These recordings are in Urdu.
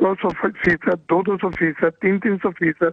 100% 200%, 300%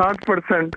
8%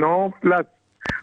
9+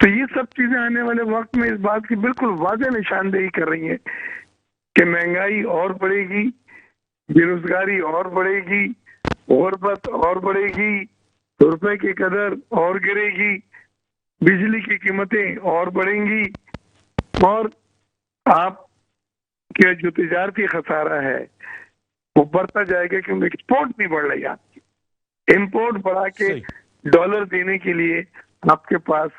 تو یہ سب چیزیں آنے والے وقت میں اس بات کی بالکل واضح نشاندہی کر رہی ہیں کہ مہنگائی اور بڑھے گی، بے روزگاری اور بڑھے گی، غربت اور بڑھے گی، روپے کی قدر اور گرے گی، بجلی کی قیمتیں اور بڑھیں گی، اور آپ کا جو تجارتی خسارہ ہے وہ بڑھتا جائے گا، کیونکہ ایکسپورٹ نہیں بڑھ رہی آپ کی۔ امپورٹ بڑھا کے صحیح۔ ڈالر دینے کے لیے آپ کے پاس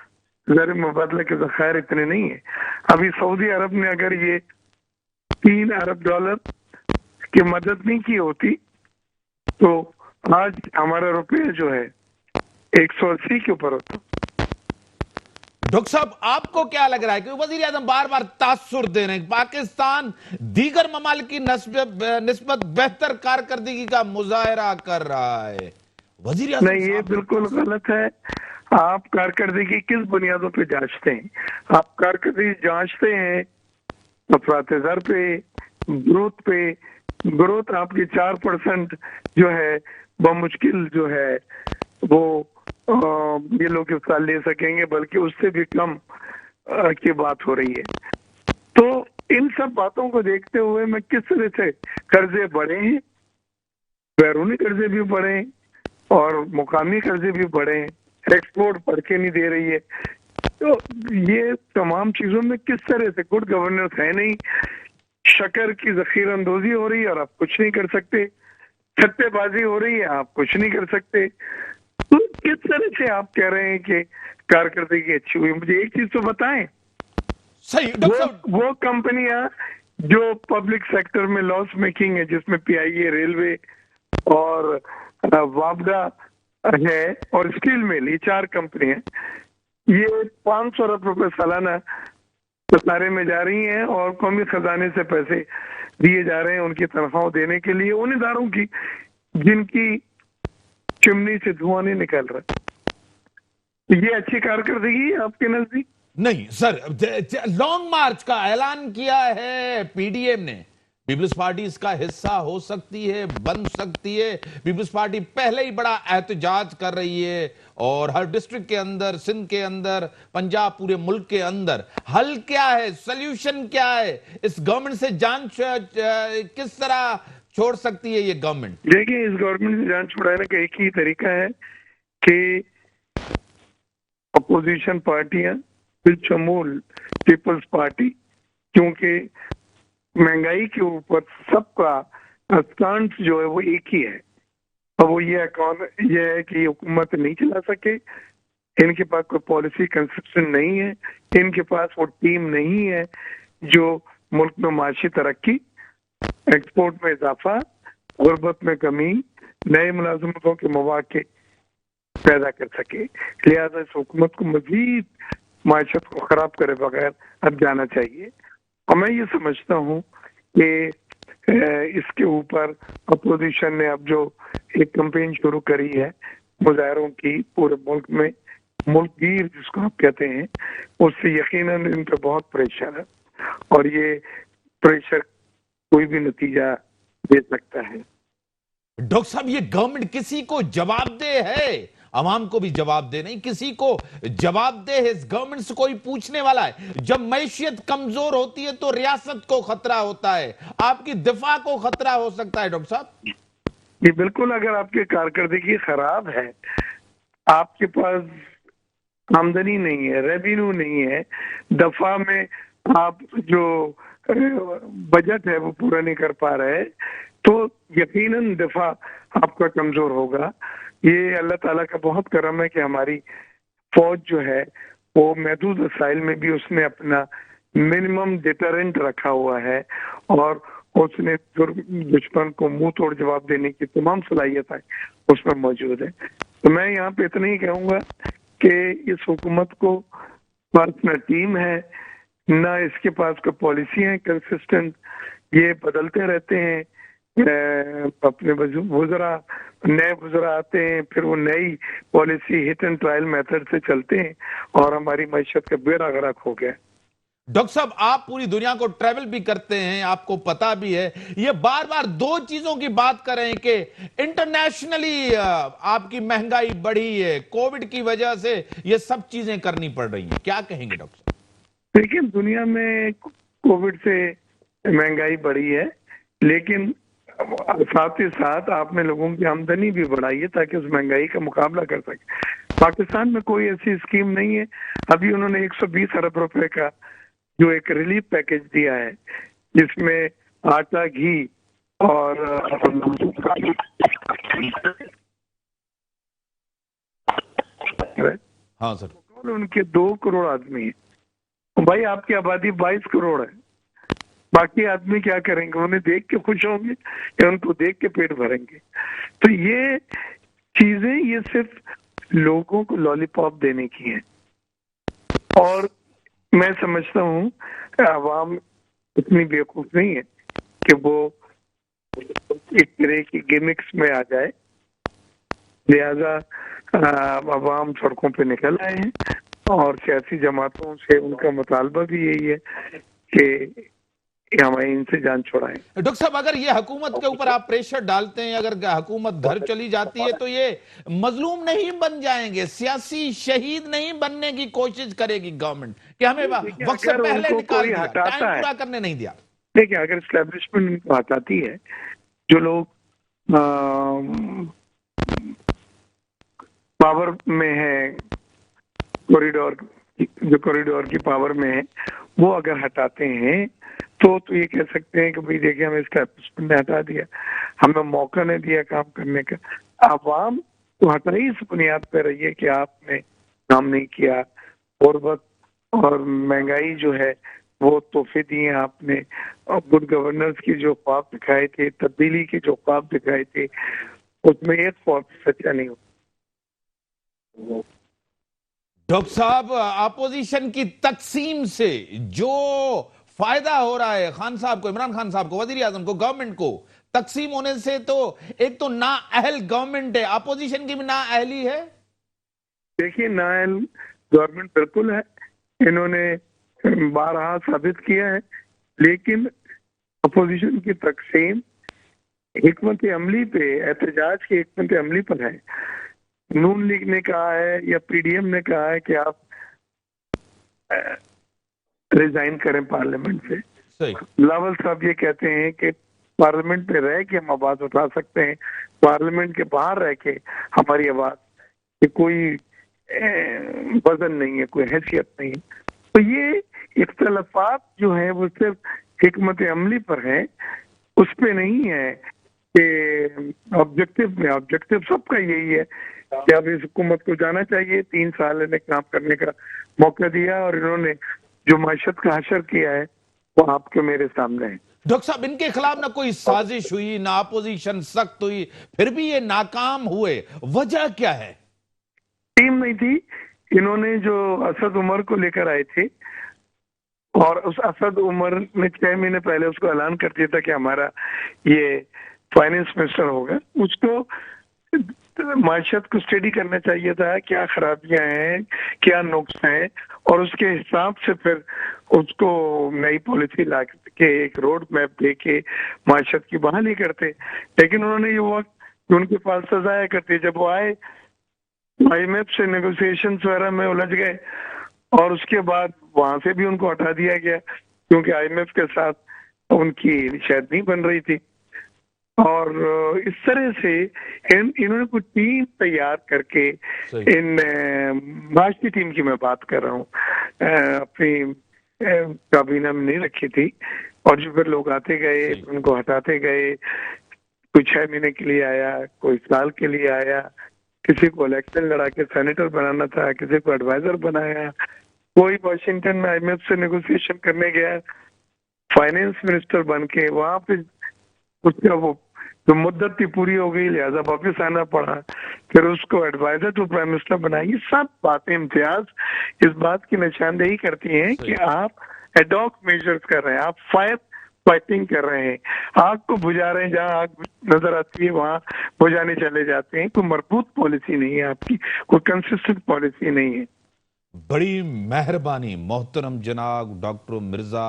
زر مبادلہ کے ذخائر اتنے نہیں ہیں۔ ابھی سعودی عرب نے اگر یہ 3 ارب ڈالر کی مدد نہیں کی ہوتی تو آج ہمارا روپیہ جو ہے 180 کے اوپر ہوتا۔ ڈاکٹر صاحب آپ کو کیا لگ رہا ہے کہ وزیر اعظم بار بار تاثر دے رہے ہیں پاکستان دیگر ممالک کی نسبت بہتر کارکردگی کا مظاہرہ کر رہا ہے؟ وزیر اعظم نہیں، یہ صاحب بالکل غلط ہے۔ آپ کارکردگی کس بنیادوں پہ جانچتے ہیں؟ آپ کارکردگی جانچتے ہیں افراط زر پہ، گروتھ پہ۔ گروتھ آپ کی 4% جو ہے بمشکل جو ہے وہ یہ لوگ اس سال لے سکیں گے، بلکہ اس سے بھی کم کی بات ہو رہی ہے۔ تو ان سب باتوں کو دیکھتے ہوئے میں کس طرح سے قرضے بڑھے ہیں، بیرونی قرضے بھی بڑھے ہیں اور مقامی قرضے بھی بڑھے ہیں، ایکسپورٹ بڑھ کے نہیں دے رہی ہے، تو یہ تمام چیزوں میں کس طرح سے گڈ گورننس ہے نہیں، شکر کی ذخیرہ اندوزی ہو رہی ہے اور آپ کچھ نہیں کر سکتے، سٹے بازی ہو رہی ہے، آپ کچھ نہیں کر سکتے، تو کس طرح سے آپ کہہ رہے ہیں کہ کارکردگی اچھی ہوئی؟ مجھے ایک چیز تو بتائیں، صحیح ڈاکٹر صاحب۔ وہ کمپنیاں جو پبلک سیکٹر میں لاس میکنگ ہے، جس میں پی آئی اے، ریلوے اور وابڈا ہے اور اسٹیل مل، یہ 4 کمپنیاں یہ 500 ارب روپے سالانہ خسارے میں جا رہی ہیں اور قومی خزانے سے پیسے دیے جا رہے ہیں ان کی تنخواہوں دینے کے لیے، ان اداروں کی جن کی چمنی سے دھواں نہیں نکل رہا۔ یہ اچھی کارکردگی ہے آپ کے نزدیک؟ نہیں سر، لانگ مارچ کا اعلان کیا ہے پی ڈی ایم نے، پیپلز پارٹی اس کا حصہ ہو سکتی ہے، بن سکتی ہے۔ پیپلز پارٹی پہلے ہی بڑا احتجاج کر رہی ہے اور ہر ڈسٹرکٹ کے اندر، سندھ کے اندر، پنجاب، پورے ملک کے اندر۔ حل کیا ہے؟ سلیوشن کیا ہے؟ اس گورنمنٹ سے جان کس طرح چھوڑ سکتی ہے یہ گورنمنٹ؟ دیکھیں، اس گورنمنٹ سے جان چھڑانے کا ایک ہی طریقہ ہے کہ اپوزیشن پارٹیاں بالشمول پیپلز پارٹی، کیونکہ مہنگائی کے اوپر سب کا اسٹانس جو ہے وہ ایک ہی ہے، اور وہ یہ ہے کہ یہ حکومت نہیں چلا سکے، ان کے پاس کوئی پالیسی کنسسٹنٹ نہیں ہے، ان کے پاس وہ ٹیم نہیں ہے جو ملک میں معاشی ترقی، ایکسپورٹ میں اضافہ، غربت میں کمی، نئے ملازمتوں کے مواقع پیدا کر سکے۔ لہذا اس حکومت کو مزید معیشت کو خراب کرے بغیر اب جانا چاہیے، اور میں یہ سمجھتا ہوں کہ اس کے اوپر اپوزیشن نے اب جو ایک کمپین شروع کری ہے مظاہروں کی پورے ملک میں، ملک گیر جس کو آپ کہتے ہیں، اس سے یقیناً ان پہ بہت پریشر ہے اور یہ پریشر کوئی بھی نتیجہ دے سکتا ہے۔ ڈاکٹر صاحب یہ گورنمنٹ کسی کو جواب دہ ہے؟ عوام کو بھی جواب دے نہیں، کسی کو جواب دہ ہے؟ اس گورنمنٹ سے کوئی پوچھنے والا ہے؟ جب معیشت کمزور ہوتی ہے تو ریاست کو خطرہ ہوتا ہے، آپ کی دفاع کو خطرہ ہو سکتا ہے ڈاکٹر صاحب۔ یہ بالکل، اگر آپ کی کارکردگی خراب ہے، آپ کے پاس آمدنی نہیں ہے، ریونیو نہیں ہے، دفاع میں آپ جو بجٹ ہے وہ پورا نہیں کر پا رہے، تو یقیناً دفاع آپ کا کمزور ہوگا۔ یہ اللہ تعالیٰ کا بہت کرم ہے کہ ہماری فوج جو ہے وہ محدود وسائل میں بھی اس نے اپنا منیمم ڈیٹرنٹ رکھا ہوا ہے اور اس نے دشمن کو منہ توڑ جواب دینے کی تمام صلاحیت اس میں موجود ہے۔ تو میں یہاں پہ اتنا ہی کہوں گا کہ اس حکومت کو پاس نہ ٹیم ہے، نہ اس کے پاس کوئی پالیسی ہے کنسسٹنٹ، یہ بدلتے رہتے ہیں، اپنے وزراء، نئے وزراء آتے ہیں، پھر وہ نئی policy hit and trial method سے چلتے ہیں اور ہماری معیشت کا بیڑا غرق ہو گیا۔ ڈاکٹر صاحب آپ پوری دنیا کو ٹریول بھی کرتے ہیں، آپ کو پتا بھی ہے، یہ بار بار دو چیزوں کی بات کر رہے ہیں کہ انٹرنیشنلی آپ کی مہنگائی بڑھی ہے، کووڈ کی وجہ سے یہ سب چیزیں کرنی پڑ رہی ہیں، کیا کہیں گے ڈاکٹر صاحب؟ دیکھیں دنیا میں کووڈ سے مہنگائی بڑھی ہے، لیکن ساتھ ہی ساتھ آپ نے لوگوں کی آمدنی بھی بڑھائی ہے تاکہ اس مہنگائی کا مقابلہ کر سکے۔ پاکستان میں کوئی ایسی اسکیم نہیں ہے، ابھی انہوں نے 120 ارب روپے کا جو ایک ریلیف پیکج دیا ہے جس میں آٹا، گھی اور ہاں سر۔ ان کے 2 کروڑ آدمی ہیں بھائی، آپ کی آبادی 22 کروڑ ہے، باقی آدمی کیا کریں گے؟ انہیں دیکھ کے خوش ہوں گے یا ان کو دیکھ کے پیٹ بھریں گے؟ تو یہ چیزیں یہ صرف لوگوں کو لالی پاپ دینے کی ہیں، اور میں سمجھتا ہوں عوام اتنی بیوقوف نہیں ہے کہ وہ ایک طرح کی گیمکس میں آ جائے، لہذا عوام سڑکوں پہ نکل آئے ہیں، اور سیاسی جماعتوں سے ان کا مطالبہ بھی یہی ہے کہ ہمیں ان سے جان چھڑائیں۔ ڈاکٹر صاحب اگر یہ حکومت کے اوپر آپ پریشر ڈالتے ہیں، اگر حکومت گھر چلی جاتی ہے تو یہ مظلوم نہیں بن جائیں گے، سیاسی شہید نہیں بننے کی کوشش کرے گی گورنمنٹ کہ ہمیں وقت سے اگر ان پہلے کو نکال کوئی دیا، ٹائم ہٹاتا ہے، پورا کرنے نہیں دیا۔ دیکھیں اگر اسٹیبلشمنٹ ان کو ہٹاتی ہے، جو لوگ پاور میں ہے، کوریڈور کی پاور میں ہے، وہ اگر ہٹاتے ہیں تو یہ کہہ سکتے ہیں کہ بھئی دیکھیں ہمیں اسٹیبلشمنٹ نے ہٹا دیا، ہمیں موقع نہیں دیا کام کرنے کا۔ عوام تو ہٹائی اس بنیاد پہ رہی ہے کہ آپ نے کام نہیں کیا، غربت اور مہنگائی جو ہے وہ تحفے دیے آپ نے، اور گڈ گورننس کی جو خواب دکھائے تھے، تبدیلی کے جو خواب دکھائے تھے، اس میں ایک خواب سچا نہیں ہو۔ ڈاکٹر صاحب اپوزیشن کی تقسیم سے جو فائدہ ہو رہا ہے خان صاحب کو، عمران خان صاحب کو، وزیر اعظم کو، گورنمنٹ کو، تقسیم ہونے سے تو ایک تو نااہل گورنمنٹ ہے، اپوزیشن کی بھی نااہلی ہے۔ دیکھیے نااہل گورنمنٹ بالکل ہے، انہوں نے بارہا ثابت کیا ہے، لیکن اپوزیشن کی تقسیم حکمت عملی پہ، احتجاج کی حکمت عملی پر ہے۔ نون لیگ نے کہا ہے یا پی ڈی ایم نے کہا ہے کہ آپ ریزائن کریں پارلیمنٹ سے، صحیح۔ بلاول صاحب یہ کہتے ہیں کہ پارلیمنٹ میں رہ کے ہم آواز اٹھا سکتے ہیں، پارلیمنٹ کے باہر رہ کے ہماری آواز کہ کوئی وزن نہیں ہے، کوئی حیثیت نہیں ہے۔ تو یہ اختلافات جو ہیں وہ صرف حکمت عملی پر ہیں، اس پہ نہیں ہے کہ آبجیکٹو سب کا یہی ہے کہ اب اس حکومت کو جانا چاہیے، 3 سال انہیں کام کرنے کا موقع دیا، اور انہوں نے جو معیشت کا حشر کیا ہے وہ آپ کے میرے سامنے ہے۔ ڈاکٹر صاحب ان کے خلاف نہ کوئی سازش ہوئی، نہ اپوزیشن سخت ہوئی، پھر بھی یہ ناکام ہوئے، وجہ کیا ہے؟ ٹیم نہیں تھی، انہوں نے جو اسد عمر کو لے کر آئے تھے، اور اس اسد عمر نے 6 مہینے پہلے اس کو اعلان کر دیا تھا کہ ہمارا یہ فائنینس منسٹر ہوگا، اس کو معیشت کو اسٹڈی کرنا چاہیے تھا، کیا خرابیاں ہیں، کیا نقص ہیں، اور اس کے حساب سے پھر اس کو نئی پالیسی لا کے ایک روڈ میپ دے کے معیشت کی بحالی کرتے، لیکن انہوں نے یہ وقت جو ان کے پاس سزایا کرتے، جب وہ آئے آئی ایم ایف سے نیگوسیشنز وغیرہ میں الجھ گئے، اور اس کے بعد وہاں سے بھی ان کو ہٹا دیا گیا کیونکہ آئی ایم ایف کے ساتھ ان کی شاید نہیں بن رہی تھی، اور اس طرح سے انہوں نے کوئی ٹیم تیار کر کے، ان معاشی ٹیم کی میں بات کر رہا ہوں، اپنی کابینہ میں نہیں رکھی تھی، اور جو پھر لوگ آتے گئے ان کو ہٹاتے گئے، کوئی 6 مہینے کے لیے آیا، کوئی سال کے لیے آیا، کسی کو الیکشن لڑا کے سینیٹر بنانا تھا، کسی کو ایڈوائزر بنایا، کوئی واشنگٹن میں آئی ایم ایف سے نیگوسیشن کرنے گیا فائنینس منسٹر بن کے، وہاں پہ اس کا وہ جو مدت تھی پوری ہو گئی، لہذا واپس آنا پڑا، پھر اس کو ایڈوائزر ٹو پرائم منسٹر بنایا۔ یہ سب باتیں امتیاز اس بات کی نشاندہی کرتی ہیں کہ آپ ایڈاک میجرز کر رہے ہیں، آپ فائٹنگ کر رہے ہیں، آگ کو بجھا رہے ہیں، جہاں آگ نظر آتی ہے وہاں بجھانے چلے جاتے ہیں، کوئی مربوط پالیسی نہیں ہے آپ کی، کوئی کنسسٹنٹ پالیسی نہیں ہے۔ بڑی مہربانی محترم جناب ڈاکٹر مرزا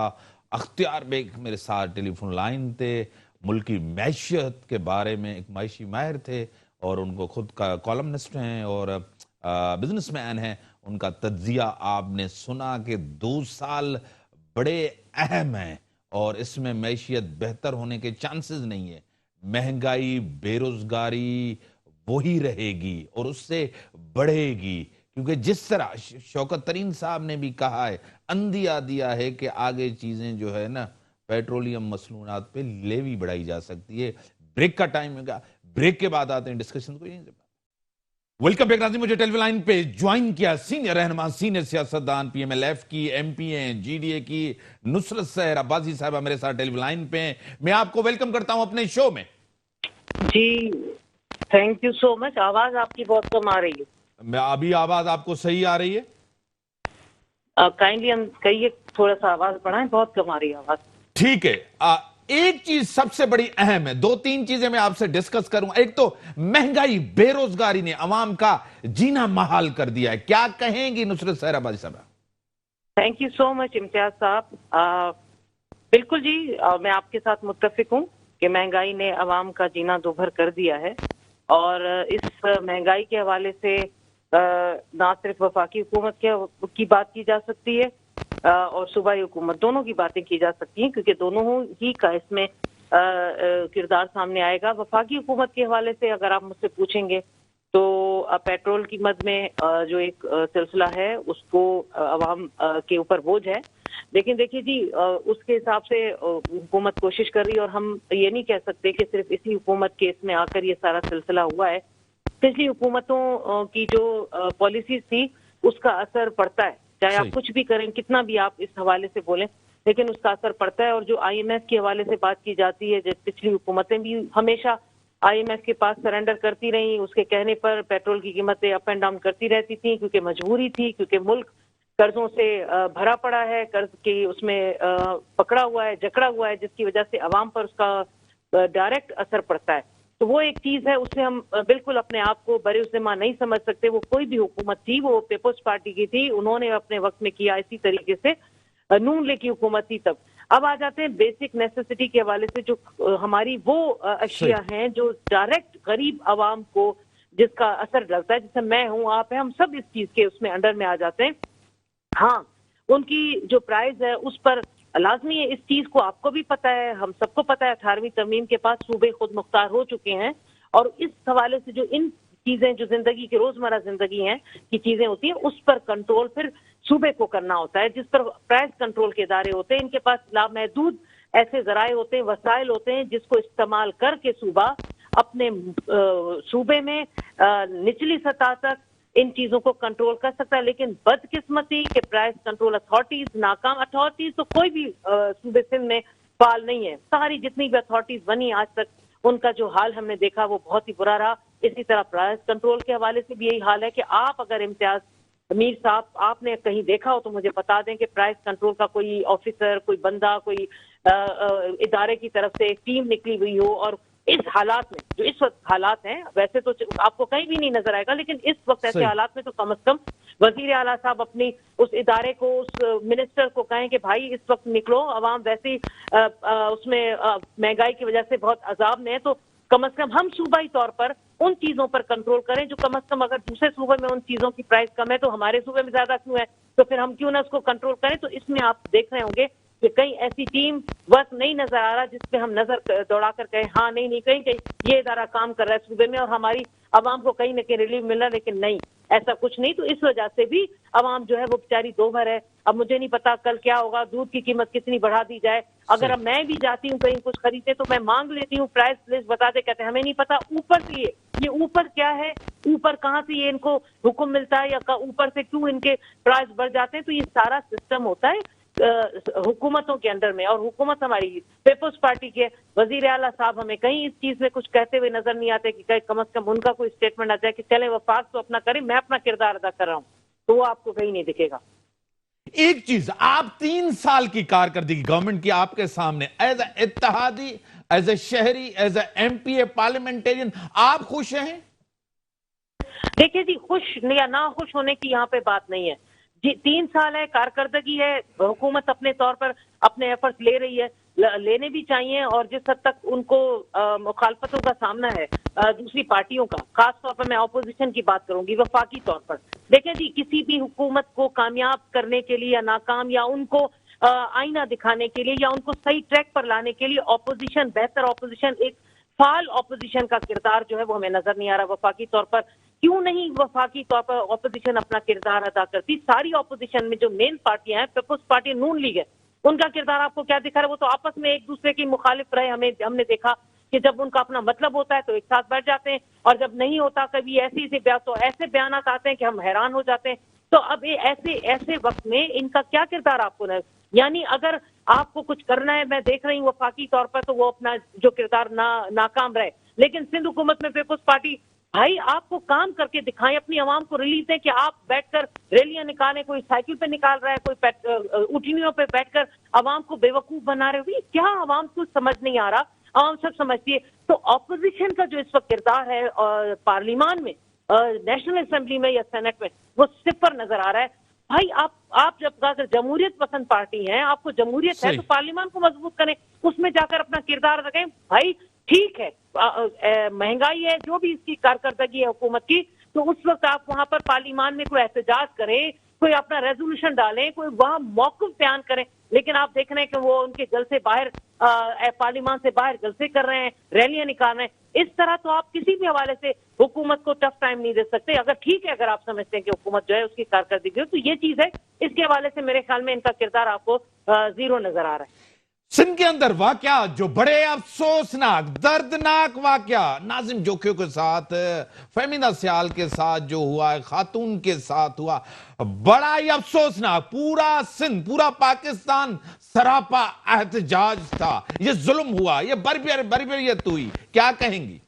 اختیار بیگ میرے ساتھ ٹیلی فون لائن تھے. ملکی معیشت کے بارے میں ایک معاشی ماہر تھے اور ان کو خود کا کالمنسٹ ہیں اور بزنس مین ہیں. ان کا تجزیہ آپ نے سنا کہ 2 سال بڑے اہم ہیں اور اس میں معیشت بہتر ہونے کے چانسز نہیں ہیں. مہنگائی بے روزگاری وہی رہے گی اور اس سے بڑھے گی، کیونکہ جس طرح شوکت ترین صاحب نے بھی کہا ہے، اندھیا دیا ہے کہ آگے چیزیں جو ہے نا پیٹرولیم مصنوعات پہ لیوی بڑھائی جا سکتی ہے. بریک کا ٹائم ہوگا، بریک کے بعد آتے ہیں ڈسکشن کو. ویلکم بیک ناظرین، مجھے ٹیلی لائن پہ جوائن کیا سینئر رہنما، سینئر سیاستدان، پی ایم ایل ایف کی ایم پی ہیں، جی ڈی اے کی نصرت سحر عباسی صاحبہ میرے ساتھ ٹیلی لائن پہ ہیں. میں آپ کو ویلکم کرتا ہوں اپنے شو میں. جی تھینک یو سو مچ. آواز آپ کی بہت کم آ رہی ہے. میں ابھی آواز آپ کو صحیح آ رہی ہے؟ کائنڈلی ہم کہیے تھوڑا سا آواز بڑھائیں، بہت کم آ رہی ہے آواز. ٹھیک ہے. ایک چیز سب سے بڑی اہم ہے، 2-3 چیزیں میں آپ سے ڈسکس کروں. ایک تو مہنگائی بے روزگاری نے عوام کا جینا محال کر دیا ہے، کیا کہیں گی نصرت سحر عباسی صاحبہ؟ تھینک یو سو مچ امتیاز صاحب. بالکل جی، میں آپ کے ساتھ متفق ہوں کہ مہنگائی نے عوام کا جینا دوبھر کر دیا ہے. اور اس مہنگائی کے حوالے سے نہ صرف وفاقی حکومت کی بات کی جا سکتی ہے اور صوبائی حکومت، دونوں کی باتیں کی جا سکتی ہیں، کیونکہ دونوں ہی کا اس میں کردار سامنے آئے گا. وفاقی حکومت کے حوالے سے اگر آپ مجھ سے پوچھیں گے تو پیٹرول کی مد میں جو ایک سلسلہ ہے اس کو عوام کے اوپر بوجھ ہے. لیکن دیکھیے جی، اس کے حساب سے حکومت کوشش کر رہی ہے، اور ہم یہ نہیں کہہ سکتے کہ صرف اسی حکومت کے اس میں آ کر یہ سارا سلسلہ ہوا ہے. پچھلی حکومتوں کی جو پالیسیز تھی اس کا اثر پڑتا ہے، چاہے آپ کچھ بھی کریں، کتنا بھی آپ اس حوالے سے بولیں، لیکن اس کا اثر پڑتا ہے. اور جو آئی ایم ایف کے حوالے سے بات کی جاتی ہے، جیسے پچھلی حکومتیں بھی ہمیشہ آئی ایم ایف کے پاس سرنڈر کرتی رہیں، اس کے کہنے پر پیٹرول کی قیمتیں اپ اینڈ ڈاؤن کرتی رہتی تھیں، کیونکہ مجبوری تھی، کیونکہ ملک قرضوں سے بھرا پڑا ہے، قرض کی اس میں پکڑا ہوا ہے، جکڑا ہوا ہے، جس کی وجہ سے عوام پر اس کا ڈائریکٹ اثر پڑتا ہے. تو وہ ایک چیز ہے، اس سے ہم بالکل اپنے آپ کو بری ذمہ نہیں سمجھ سکتے. وہ کوئی بھی حکومت تھی، وہ پیپلز پارٹی کی تھی، انہوں نے اپنے وقت میں کیا اسی طریقے سے. نون لیگ کی حکومت تھی تب. اب آ جاتے ہیں بیسک نیسیسٹی کے حوالے سے، جو ہماری وہ اشیاء ہیں جو ڈائریکٹ غریب عوام کو جس کا اثر ڈلتا ہے، جیسے میں ہوں، آپ ہیں، ہم سب اس چیز کے اس میں انڈر میں آ جاتے ہیں. ہاں، ان کی جو پرائز ہے اس پر لازمی ہے، اس چیز کو آپ کو بھی پتہ ہے، ہم سب کو پتہ ہے، 18ویں ترمیم کے پاس صوبے خود مختار ہو چکے ہیں. اور اس حوالے سے جو ان چیزیں جو زندگی کی روزمرہ زندگی ہیں کی چیزیں ہوتی ہیں، اس پر کنٹرول پھر صوبے کو کرنا ہوتا ہے، جس پر پرائز کنٹرول کے ادارے ہوتے ہیں. ان کے پاس لامحدود ایسے ذرائع ہوتے ہیں، وسائل ہوتے ہیں، جس کو استعمال کر کے صوبہ اپنے صوبے میں نچلی سطح تک ان چیزوں کو کنٹرول کر سکتا ہے. لیکن بدقسمتی کہ پرائز کنٹرول اتھارٹیز ناکام. اتھارٹیز تو کوئی بھی صوبے سندھ میں فعال نہیں ہے. ساری جتنی بھی اتھارٹیز بنی آج تک، ان کا جو حال ہم نے دیکھا وہ بہت ہی برا رہا. اسی طرح پرائز کنٹرول کے حوالے سے بھی یہی حال ہے کہ آپ اگر امتیاز میر صاحب آپ نے کہیں دیکھا ہو تو مجھے بتا دیں کہ پرائز کنٹرول کا کوئی آفیسر، کوئی بندہ، کوئی ادارے کی طرف سے ایک ٹیم نکلی ہوئی ہو. اور اس حالات میں جو اس وقت حالات ہیں، ویسے تو آپ کو کہیں بھی نہیں نظر آئے گا، لیکن اس وقت ایسے حالات میں تو کم از کم وزیر اعلیٰ صاحب اپنی اس ادارے کو، اس منسٹر کو کہیں کہ بھائی اس وقت نکلو، عوام ویسے اس میں مہنگائی کی وجہ سے بہت عذاب میں ہے، تو کم از کم ہم صوبائی طور پر ان چیزوں پر کنٹرول کریں جو کم از کم اگر دوسرے صوبے میں ان چیزوں کی پرائز کم ہے تو ہمارے صوبے میں زیادہ کیوں ہے، تو پھر ہم کیوں نہ اس کو کنٹرول کریں. تو اس میں آپ دیکھ رہے ہوں گے کہ کہیں ایسی ٹیم ورک نہیں نظر آ رہا جس پہ ہم نظر دوڑا کر کہیں ہاں نہیں کہیں یہ ادارہ کام کر رہا ہے صوبے میں اور ہماری عوام کو کہیں نہ کہیں ریلیف مل رہا ہے. لیکن نہیں، ایسا کچھ نہیں. تو اس وجہ سے بھی عوام جو ہے وہ بیچاری دو بھر ہے. اب مجھے نہیں پتا کل کیا ہوگا، دودھ کی قیمت کتنی بڑھا دی جائے. اگر اب میں بھی جاتی ہوں کہیں کچھ خریدتے تو میں مانگ لیتی ہوں پرائس لسٹ بتا دے، کہتے ہیں ہمیں نہیں پتا اوپر سے یہ اوپر کیا ہے، اوپر کہاں سے یہ ان کو حکم ملتا ہے، یا اوپر سے کیوں ان کے پرائس بڑھ جاتے ہیں. تو یہ سارا سسٹم ہوتا ہے حکومتوں کے اندر میں. اور حکومت ہماری پیپلز پارٹی کے وزیر اعلیٰ صاحب ہمیں کہیں اس چیز میں کچھ کہتے ہوئے نظر نہیں آتے کہ کم از کم ان کا کوئی اسٹیٹمنٹ آ جائے کہ چلیں وفاق تو اپنا کریں، میں اپنا کردار ادا کر رہا ہوں. تو وہ آپ کو کہیں نہیں دکھے گا. ایک چیز، آپ 3 سال کی کارکردگی گورنمنٹ کی آپ کے سامنے، ایز اے اتحادی، ایز اے شہری، as a M P A parliamentarian, آپ خوش ہیں؟ دیکھیے جی، خوش یا نہ خوش ہونے کی یہاں پہ بات نہیں ہے. جی 3 سال ہے، کارکردگی ہے، حکومت اپنے طور پر اپنے ایفرٹس لے رہی ہے، لینے بھی چاہیے، اور جس حد تک ان کو مخالفتوں کا سامنا ہے دوسری پارٹیوں کا، خاص طور پر میں اپوزیشن کی بات کروں گی وفاقی طور پر، دیکھیں جی کسی بھی حکومت کو کامیاب کرنے کے لیے یا ناکام یا ان کو آئینہ دکھانے کے لیے یا ان کو صحیح ٹریک پر لانے کے لیے اپوزیشن، بہتر اپوزیشن، ایک فعال اپوزیشن کا کردار جو ہے وہ ہمیں نظر نہیں آ رہا وفاقی طور پر۔ کیوں نہیں وفاقی طور پر اپوزیشن اپنا کردار ادا کرتی؟ ساری اپوزیشن میں جو مین پارٹیاں ہیں، پیپلز پارٹی، نون لیگ ہے، ان کا کردار آپ کو کیا دکھا رہا ہے؟ وہ تو آپس میں ایک دوسرے کی مخالف رہے، ہم نے دیکھا کہ جب ان کا اپنا مطلب ہوتا ہے تو ایک ساتھ بیٹھ جاتے ہیں، اور جب نہیں ہوتا کبھی ایسے بیانات آتے ہیں کہ ہم حیران ہو جاتے ہیں۔ تو اب ایسے وقت میں ان کا کیا کردار آپ کو یعنی اگر آپ کو کچھ کرنا ہے، میں دیکھ رہی ہوں وفاقی طور پر تو وہ اپنا جو کردار ناکام رہے، لیکن سندھ حکومت میں پیپلز پارٹی، بھائی آپ کو کام کر کے دکھائیں، اپنی عوام کو ریلیز دیں کہ آپ بیٹھ کر ریلیاں نکالیں، کوئی سائیکل پہ نکال رہا ہے، کوئی اٹھنیوں پہ بیٹھ کر عوام کو بیوقوف بنا رہے ہوئے، کیا عوام کو سمجھ نہیں آ رہا؟ عوام سب سمجھتی ہے۔ تو اپوزیشن کا جو اس وقت کردار ہے پارلیمان میں، نیشنل اسمبلی میں یا سینٹ میں، وہ صفر نظر آ رہا ہے۔ بھائی آپ جب اگر جمہوریت پسند پارٹی ہیں، آپ کو جمہوریت ہے تو پارلیمان کو مضبوط کریں، اس میں جا کر اپنا کردار رکھیں۔ بھائی ٹھیک ہے مہنگائی ہے، جو بھی اس کی کارکردگی ہے حکومت کی، تو اس وقت آپ وہاں پر پارلیمان میں کوئی احتجاج کریں، کوئی اپنا ریزولوشن ڈالیں، کوئی وہاں موقف بیان کریں، لیکن آپ دیکھ رہے ہیں کہ وہ ان کے جلسے باہر پارلیمان سے باہر جلسے کر رہے ہیں، ریلیاں نکال رہے ہیں۔ اس طرح تو آپ کسی بھی حوالے سے حکومت کو ٹف ٹائم نہیں دے سکتے۔ اگر ٹھیک ہے، اگر آپ سمجھتے ہیں کہ حکومت جو ہے اس کی کارکردگی ہو تو یہ چیز ہے، اس کے حوالے سے میرے خیال میں ان کا کردار آپ کو زیرو نظر آ رہا ہے۔ سندھ کے اندر واقعہ جو بڑے افسوسناک دردناک واقعہ ناظم جوکھیوں کے ساتھ، فہمیدہ سیال کے ساتھ جو ہوا ہے، خاتون کے ساتھ ہوا، بڑا ہی افسوسناک، پورا سندھ، پورا پاکستان سراپا احتجاج تھا، یہ ظلم ہوا، یہ بربریت ہوئی، کیا کہیں گی؟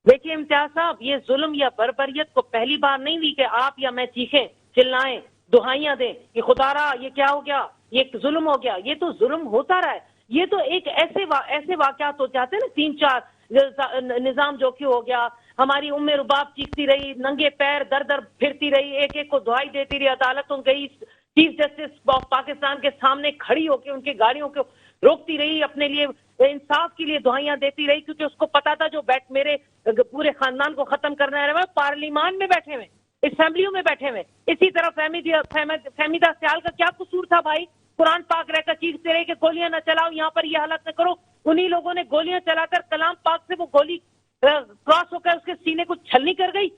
دیکھیے امتیاز صاحب، یہ ظلم یا بربریت کو پہلی بار نہیں ہوئی کہ آپ یا میں چیخیں، چلائیں، دہائیاں دیں کہ خدا را یہ کیا ہو گیا، یہ ظلم ہو گیا۔ یہ تو ظلم ہوتا رہا ہے۔ یہ تو ایک ایسے واقعات ہو جاتے ہیں نا، 3-4 نظام جوکھی ہو گیا، ہماری رباب چیختی رہی، ننگے پیر در در پھرتی رہی، ایک ایک کو دہائی دیتی رہی، عدالتوں گئی، چیف جسٹس آف پاکستان کے سامنے کھڑی ہو کے ان کی گاڑیوں کو روکتی رہی، اپنے لیے انصاف کے لیے دعائیاں دیتی رہی، کیونکہ اس کو پتا تھا جو میرے پورے خاندان کو ختم کرنا ہے پارلیمان میں بیٹھے ہوئے، اسمبلیوں میں بیٹھے ہوئے۔ اسی طرح فہمیدہ سیال کا کیا قصور تھا بھائی؟ قرآن پاک رہ کر چیختے رہے کہ گولیاں نہ چلاؤ، یہاں پر یہ حالت نہ کرو، انہی لوگوں نے گولیاں چلا کر کلام پاک سے وہ گولی کراس ہو کر اس کے سینے کو چھلنی کر گئی۔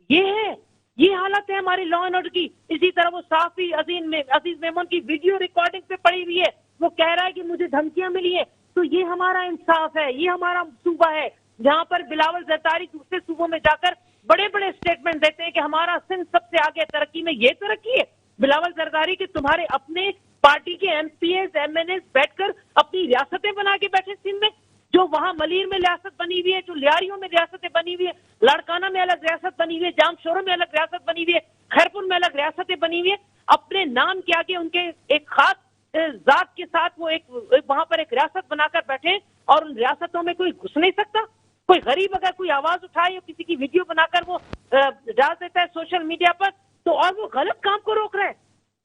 یہ حالت ہے ہماری لا اینڈ آرڈر کی۔ اسی طرح وہ صحافی عزیز میمون کی ویڈیو ریکارڈنگ پہ پڑی ہوئی ہے، وہ کہہ رہا ہے کہ مجھے دھمکیاں ملی ہیں۔ تو یہ ہمارا انصاف ہے، یہ ہمارا صوبہ ہے جہاں پر بلاول زرداری دوسرے صوبوں میں جا کر بڑے بڑے اسٹیٹمنٹ دیتے ہیں کہ ہمارا سندھ سب سے آگے ترقی میں۔ یہ ترقی ہے بلاول زرداری کہ تمہارے اپنے پارٹی کے M P as M N As بیٹھ کر اپنی ریاستیں بنا کے بیٹھے سندھ میں، جو وہاں ملیر میں ریاست بنی ہوئی ہے، جو لیاریوں میں ریاستیں بنی ہوئی ہے، لاڑکانہ میں الگ ریاست بنی ہوئی ہے، جام شوروں میں الگ ریاست بنی ہوئی ہے، خیرپور میں الگ ریاستیں بنی ہوئی ہے، اپنے نام کے آگے ان کے ایک خاص ذات کے ساتھ وہ ایک وہاں پر ایک ریاست بنا کر بیٹھے، اور ان ریاستوں میں کوئی گھس نہیں سکتا۔ کوئی غریب اگر کوئی آواز اٹھائے یا کسی کی ویڈیو بنا کر وہ ڈال دیتا ہے سوشل میڈیا پر، تو اور وہ غلط کام کو روک رہا ہے،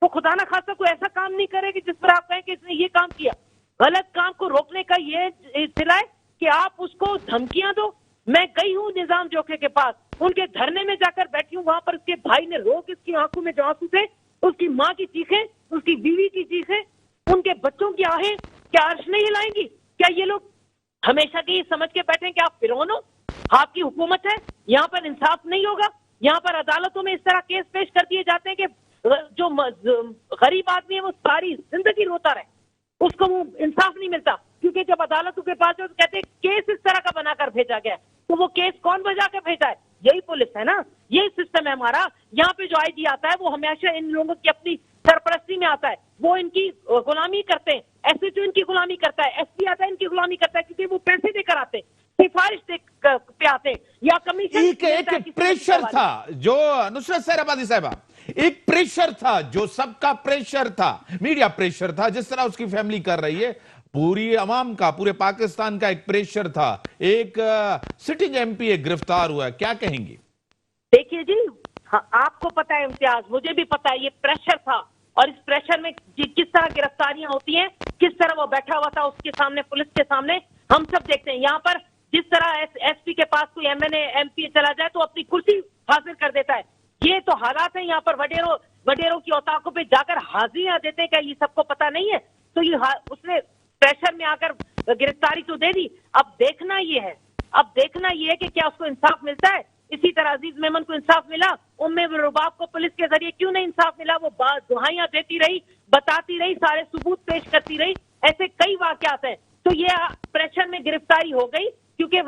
تو خدا نہ خاصہ کوئی ایسا کام نہیں کرے کہ جس پر آپ کہیں کہ اس نے یہ کام کیا۔ غلط کام کو روکنے کا یہ اصطلاح ہے کہ آپ اس کو دھمکیاں دو۔ میں گئی ہوں نظام جوکھے کے پاس، ان کے دھرنے میں جا کر بیٹھی ہوں، وہاں پر اس کے بھائی نے روک اس کی آنکھوں میں جو آنسو تھے، اس کی ماں کی چیخیں، اس کی بیوی کی چیخیں، ان کے بچوں کی آہیں کیا عرش نہیں ہلائیں گی؟ کیا یہ لوگ ہمیشہ کی سمجھ کے بیٹھیں کہ آپ فرعون ہو، آپ کی حکومت ہے، یہاں پر انصاف نہیں ہوگا؟ یہاں پر عدالتوں میں اس طرح کیس پیش کر دیے جاتے ہیں کہ جو غریب آدمی ہے وہ ساری زندگی روتا رہے، اس کو وہ انصاف نہیں ملتا، کیونکہ جب عدالتوں کے پاس جو کہتے ہیں کیس اس طرح کا بنا کر بھیجا گیا، تو وہ کیس کون بجا کے بھیجا ہے؟ یہی پولیس ہے نا، یہی سسٹم ہے ہمارا۔ یہاں پہ جو آئی جی آتا ہے وہ ہمیشہ ان لوگوں کی اپنی سرپرستی میں آتا ہے، وہ ان کی غلامی کرتے ہیں، ایس ایچ او ان کی غلامی کرتا ہے، ایس پی آتا ہے ان کی غلامی کرتا ہے، کیونکہ وہ پیسے دے کر آتے ہیں، سفارش پہ آتے ہیں یا کمیشن۔ ایک پریشر تھا جو نصرت سحر آبادی صاحبہ، ایک پریشر تھا جو سب کا پریشر تھا، میڈیا پریشر تھا، جس طرح اس کی فیملی کر رہی ہے، پوری عوام کا، پورے پاکستان کا ایک پریشر تھا، ایک سٹنگ ایم پی ایک گرفتار ہوا ہے، کیا کہیں گی؟ دیکھیے جی، ہاں آپ کو پتا ہے امتیاز، مجھے بھی پتا ہے، یہ پریشر تھا، اور اس پریشر میں کس طرح گرفتاریاں ہوتی ہیں، کس طرح وہ بیٹھا ہوا تھا اس کے سامنے، پولیس کے سامنے، ہم سب دیکھتے ہیں. یہاں پر جس طرح ایس پی کے پاس کوئی ایم پی چلا جائے تو اپنی کرسی حاصل کر دیتا ہے. یہ تو حالات ہیں یہاں پر. وڈیروں کی اوتاقوں پہ جا کر حاضریاں دیتے ہیں. کیا یہ سب کو پتا نہیں ہے؟ تو یہ اس نے پریشر میں آ کر گرفتاری تو دے دی. اب دیکھنا یہ ہے کہ کیا اس کو انصاف ملتا ہے. اسی طرح عزیز میمن کو انصاف ملا، رباب کو پولیس کے ذریعے کیوں نہیں انصاف ملا؟ وہ دہائیاں دیتی رہی، بتاتی رہی، سارے ثبوت پیش کرتی رہی. ایسے کئی واقعات ہیں. تو یہ پریشر میں گرفتاری ہو گئی کیونکہ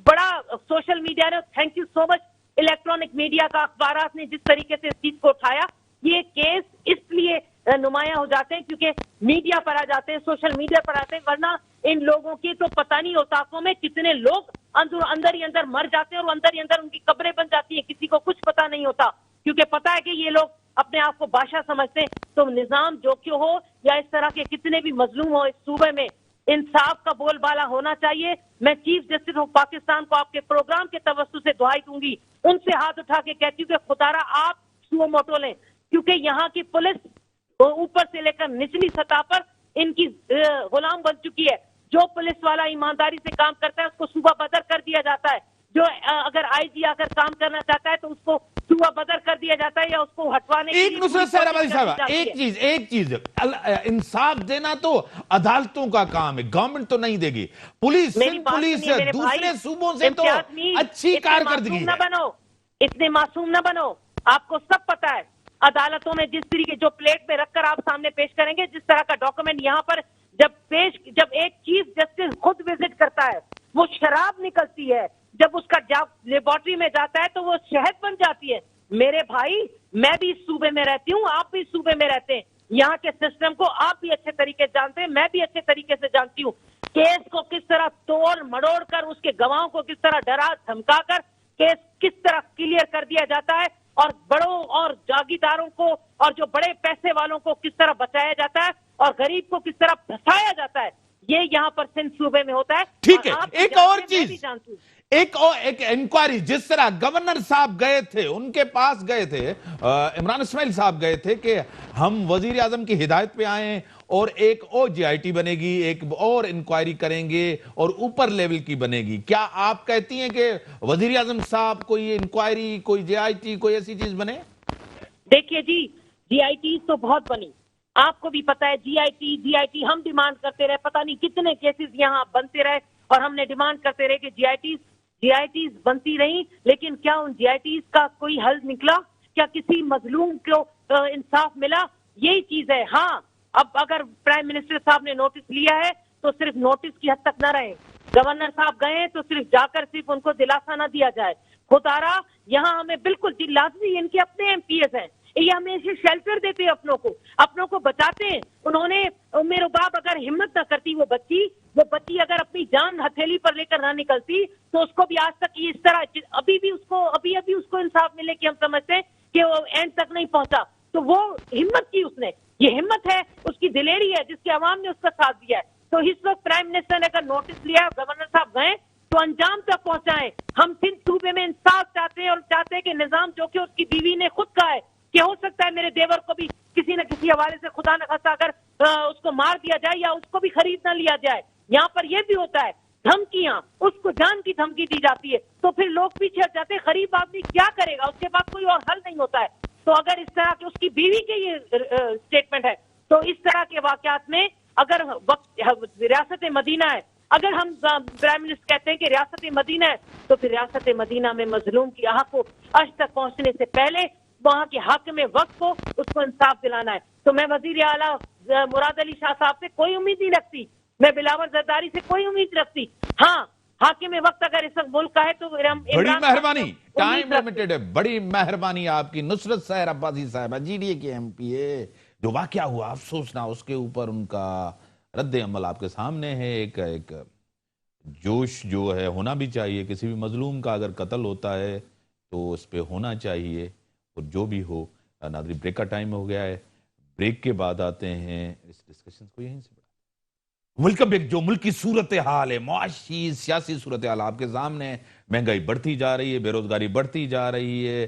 بڑا سوشل میڈیا نے، thank you so much electronic media کا، اخبارات نے جس طریقے سے اس چیز کو اٹھایا. یہ کیس اس لیے نمایاں ہو جاتے ہیں کیونکہ میڈیا پر آ جاتے ہیں، سوشل میڈیا پر آتے ہیں، ورنہ ان لوگوں کی تو پتہ نہیں اوتاقوں میں کتنے لوگ اندر ہی اندر مر جاتے ہیں اور اندر ہی اندر ان کی قبریں بن جاتی ہیں. کسی کو کچھ پتہ نہیں ہوتا کیونکہ پتہ ہے کہ یہ لوگ اپنے آپ کو بادشاہ سمجھتے ہیں. تو نظام جو کیوں ہو یا اس طرح کے کتنے بھی مظلوم ہو اس صوبے میں، انصاف کا بول بالا ہونا چاہیے. میں چیف جسٹس آف پاکستان کو آپ کے پروگرام کے توسط سے دعائی دوں گی، ان سے ہاتھ اٹھا کے کہتی ہوں کہ خدا را آپ سو موٹو لیں، کیونکہ یہاں کی پولیس اوپر سے لے کر نچلی سطح پر ان کی غلام بن چکی ہے. جو پولیس والا ایمانداری سے کام کرتا ہے اس کو صوبہ بدر کر دیا جاتا ہے. جو اگر آئی جی آ کر کام کرنا چاہتا ہے تو اس کو صوبہ بدر کر دیا جاتا ہے یا اس کو ہٹوانے کے ایک لیے نصرت سہر آبادی صاحبہ، ایک چیز انصاف دینا تو عدالتوں کا کام ہے، گورنمنٹ تو نہیں دے گی. پولیس دوسرے صوبوں سے تو اچھی کارکردگی ہے. اتنے معصوم نہ بنو. آپ کو سب پتا ہے عدالتوں میں جس طریقے جو پلیٹ میں رکھ کر آپ سامنے پیش کریں گے، جس طرح کا ڈاکومنٹ یہاں پر جب ایک چیف جسٹس خود وزٹ کرتا ہے وہ شراب نکلتی ہے، جب اس کا لیبارٹری میں جاتا ہے تو وہ شہد بن جاتی ہے. میرے بھائی، میں بھی اس صوبے میں رہتی ہوں، آپ بھی اس صوبے میں رہتے ہیں، یہاں کے سسٹم کو آپ بھی اچھے طریقے سے جانتے ہیں، میں بھی اچھے طریقے سے جانتی ہوں. کیس کو کس طرح توڑ مڑوڑ کر، اس کے گواہوں کو کس طرح ڈرا دھمکا کر کیس کس طرح کلیئر کر دیا جاتا ہے، اور بڑوں اور جاگیرداروں کو اور جو بڑے پیسے والوں کو کس طرح بچایا جاتا ہے اور غریب کو کس طرح پھنسایا جاتا ہے، یہ یہاں پر سندھ صوبے میں ہوتا ہے. ٹھیک ہے. ایک اور چیز، ایک انکوائری جس طرح گورنر صاحب گئے تھے، ان کے پاس گئے تھے، عمران اسماعیل صاحب گئے تھے کہ ہم وزیر اعظم کی ہدایت پہ آئیں اور ایک اور جی آئی ٹی بنے گی، ایک اور انکوائری کریں گے اور اوپر لیول کی بنے گی. کیا آپ کہتی ہیں کہ وزیر اعظم صاحب کوئی انکوائری، کوئی جی آئی ٹی، کوئی ایسی چیز بنے؟ دیکھیے جی آئی ٹی تو بہت بنی، آپ کو بھی پتا ہے. جی آئی ٹی ہم ڈیمانڈ کرتے رہے، پتہ نہیں کتنے کیسز یہاں بنتے رہے اور ہم نے ڈیمانڈ کرتے رہے کہ جی آئی ٹیز بنتی رہیں، لیکن کیا ان جی آئی ٹیز کا کوئی حل نکلا؟ کیا کسی مظلوم کو انصاف ملا؟ یہی چیز ہے. ہاں، اب اگر پرائم منسٹر صاحب نے نوٹس لیا ہے تو صرف نوٹس کی حد تک نہ رہے. گورنر صاحب گئے تو صرف جا کر صرف ان کو دلاسا نہ دیا جائے. خدارا یہاں ہمیں بالکل لازمی، ان کے اپنے ایم پی ایس ہیں، یہ ہمیشہ شیلٹر دیتے ہیں، اپنوں کو بچاتے ہیں. انہوں نے میرے باپ اگر ہمت نہ کرتی، وہ بچی اگر اپنی جان ہتھیلی پر لے کر نہ نکلتی تو اس کو بھی آج تک اس طرح ابھی اس کو انصاف ملے کہ ہم سمجھتے ہیں کہ وہ اینڈ تک نہیں پہنچا. تو وہ ہمت کی، اس نے یہ ہمت ہے، اس کی دلیری ہے جس کے عوام نے اس کا ساتھ دیا ہے. تو اس وقت پرائم منسٹر نے اگر نوٹس لیا، گورنر صاحب گئے تو انجام تک پہنچائیں. ہم سندھ صوبے میں انصاف چاہتے ہیں اور چاہتے ہیں کہ نظام جو کہ اس کی بیوی نے خود کہا ہے کہ ہو سکتا ہے میرے دیور کو بھی کسی نہ کسی حوالے سے خدا نہ خاصا اگر اس کو مار دیا جائے یا اس کو بھی خرید نہ لیا جائے. یہاں پر یہ بھی ہوتا ہے، دھمکیاں، اس کو جان کی دھمکی دی جاتی ہے تو پھر لوگ پیچھے ہٹ جاتے ہیں. غریب آدمی کیا کرے گا؟ اس کے پاس کوئی اور حل نہیں ہوتا ہے. تو اگر اس طرح کے اس کی بیوی کے یہ اسٹیٹمنٹ ہے تو اس طرح کے واقعات میں اگر ریاست مدینہ ہے، اگر ہم پرائم منسٹر کہتے ہیں کہ ریاست مدینہ ہے تو پھر ریاست مدینہ میں مظلوم کی آہ کو عرش تک پہنچنے سے پہلے وہاں کے حاکم وقت کو اس کو انصاف دلانا ہے. تو میں وزیر اعلیٰ مراد علی شاہ صاحب سے کوئی امید نہیں رکھتی، میں بلاول زرداری سے کوئی امید رکھتی. ہاں، حاکم وقت اگر اس وقت ملک کا ہے تو بڑی مہربانی، ٹائم لمیٹڈ ہے، بڑی مہربانی آپ کی. نصرت سحر عباسی صاحبہ، جی ڈی اے کے ایم پی اے، جو واقعہ ہوا افسوس نہ، اس کے اوپر ان کا رد عمل آپ کے سامنے ہے. ایک جوش جو ہے ہونا بھی چاہیے، کسی بھی مظلوم کا اگر قتل ہوتا ہے تو اس پہ ہونا چاہیے، اور جو بھی ہو. ناظرین، بریک کا ٹائم ہو گیا ہے، بریک کے بعد آتے ہیں اس ڈسکشن کو یہیں سے بڑھا. Welcome back. جو ملک کی صورتحال ہے، معاشی سیاسی صورتحال آپ کے سامنے ہے. مہنگائی بڑھتی جا رہی ہے، بے روزگاری بڑھتی جا رہی ہے،